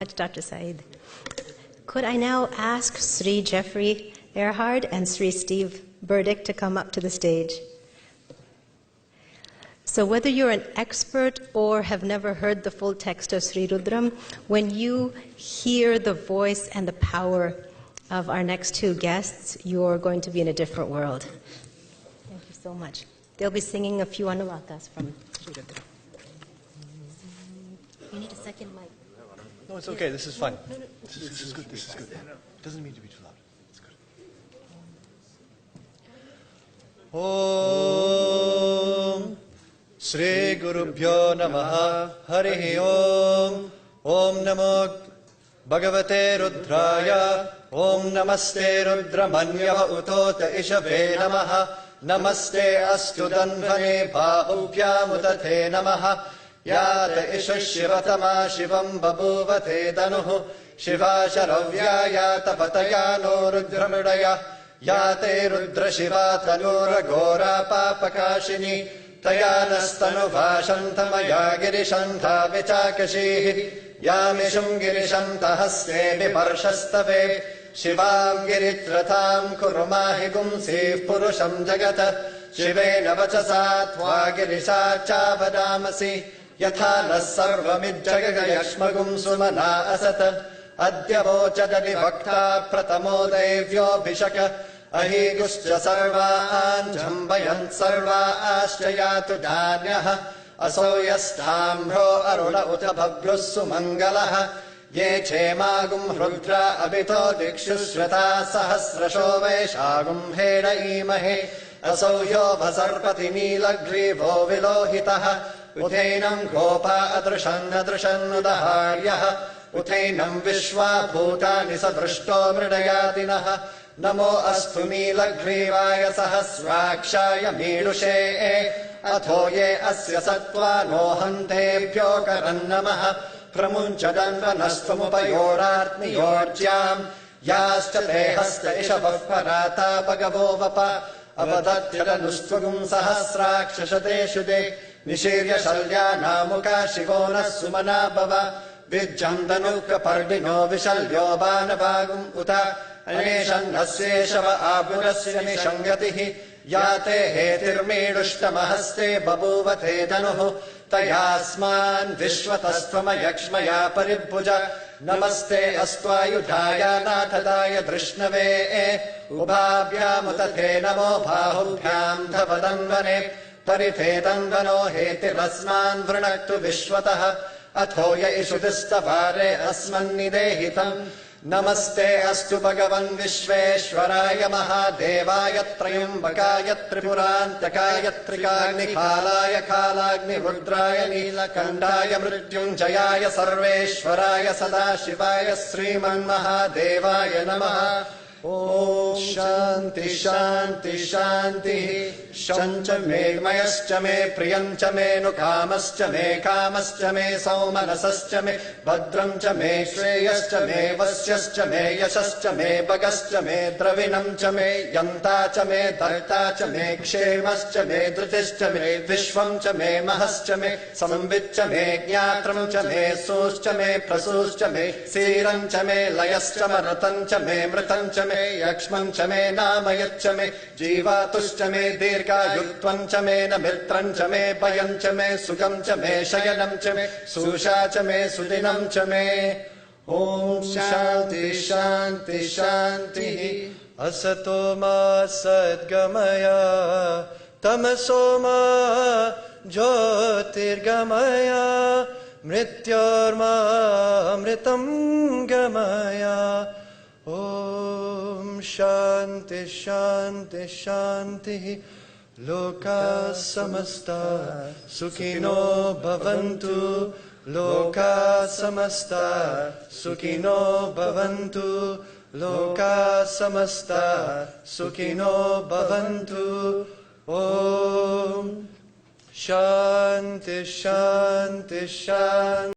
Dr. Saeed. Could I now ask Sri Jeffrey Erhard and Sri Steve Burdick to come up to the stage? So whether you're an expert or have never heard the full text of Sri Rudram, when you hear the voice and the power of our next two guests, you're going to be in a different world. Thank you so much. They'll be singing a few anuvakas from Sri Rudram. You need a second mic. No, it's okay. This is fine. This is good. This is good. It doesn't mean to be too loud. It's good. Om Sri Gurubhyo Namaha Harihi Om Om Namo Bhagavate Rudraya Om Namaste Rudramanyava Utota Ishave Namaha Namaste Astu Danvane Bahubhyam Utate Namaha Yata Isha Shivatama Shivam Babuvate Danuhu Shiva Sharavya Yata Patayano Rudramudaya Yate Rudra Shiva Tanura Gora Papakashini Tayanastanu Vashantamaya Girishantha Vichakashihi Yamishum Girishantha Haste Viparshastave Shivam Giritratham Kurumahi Gumsi Purusham Jagata Shivena Vachasatva Girisha Chavadamasi Yatha Nasarvamidjagayashmagum Sumana Asata Adya Vochadali Bhakta Pratamo Devyo Bhishaka Ahiguscha Sarva Anjambayant Sarva Aschayatu Danyaha Asoyastamro Aruna Utabhagrussu Mangalaha Ye Chemagum Rudra Abito Dikshushrata Sahasrasho Veshagum Heda Imahe Asoyo Vasarpati Nilagrivo Vilohitaha Uthainam Gopa Adrushan Udaharyaha Uthainam Vishwa Bhutani Sadrushto Mridayatinaha Namo Astu Nilaghrivaya Sahasrakshaya Mirushe Athoye Asya Sattva Nohantebhyo Karannamaha Pramunchadanvanastumupayoratni Yorjyam Yascha Tehasta Ishavah Parata Bhagavo Vapa Avadatyadanushtvagum Sahasrakshashate Shude Nishirya Shalya Namuka Shivona Sumana Bhava Vijjandanuka Pardino Vishalyo Banavagum Uta Aneshan Asyeshava Abhurasya Nishangatihi Yate Hetirmedushtamahasti Babuvate Danuhu Tayasman Vishwatastvama Yakshmaya Paribhuja Namaste Astvayudhaya Nathadaya Drishnave Ubhabhyamutate Namo Bahubhyam Dhavadanvane Paritetanvano Hetirasman Vrunaktu Vishwataha Athoya Ishudistavare Asman Nidehitam Namaste Astu Bhagavan Vishveshwaraya Mahadevaya Trayambakaya Tripurantakaya Trikagni Khalaya Khalagni Rudraya Nilakandaya Mrityunjayaya Sarveshwaraya Sadashivaya Sriman Mahadevaya Namaha Om Shanti Shanti Shanti Shancha me Mayascha me Priyancha me Nukamascha me Kamascha me Saumanasascha me Bhadramcha me Shreyascha me Vasyascha me Yashascha me Bhagascha me Dravinamcha me Yantacha me Dartacha me Kshemascha me Dhritischa me Vishwamcha me Mahascha me Sambitcha me Jnatramcha me Suscha me Prasuscha me Sirancha me Layascha Maratancha me Mritancha me Yakshmancha me Namayatcha me Jivatushcha me Dirga Yutvancha me Namirtrancha me Bayancha me Sugamcha me Shayanamcha me Sushacha me Sudinamcha me Om Shanti Shanti Shanti Asatoma Sadgamaya Tamasoma Jyotirgamaya Mrityorma Amritam Gamaya Om Shanti Shanti Shanti Loka Samasta Sukhino Bhavantu Loka Samasta Sukhino Bhavantu Loka Samasta Sukhino Bhavantu Om Shanti Shanti Shanti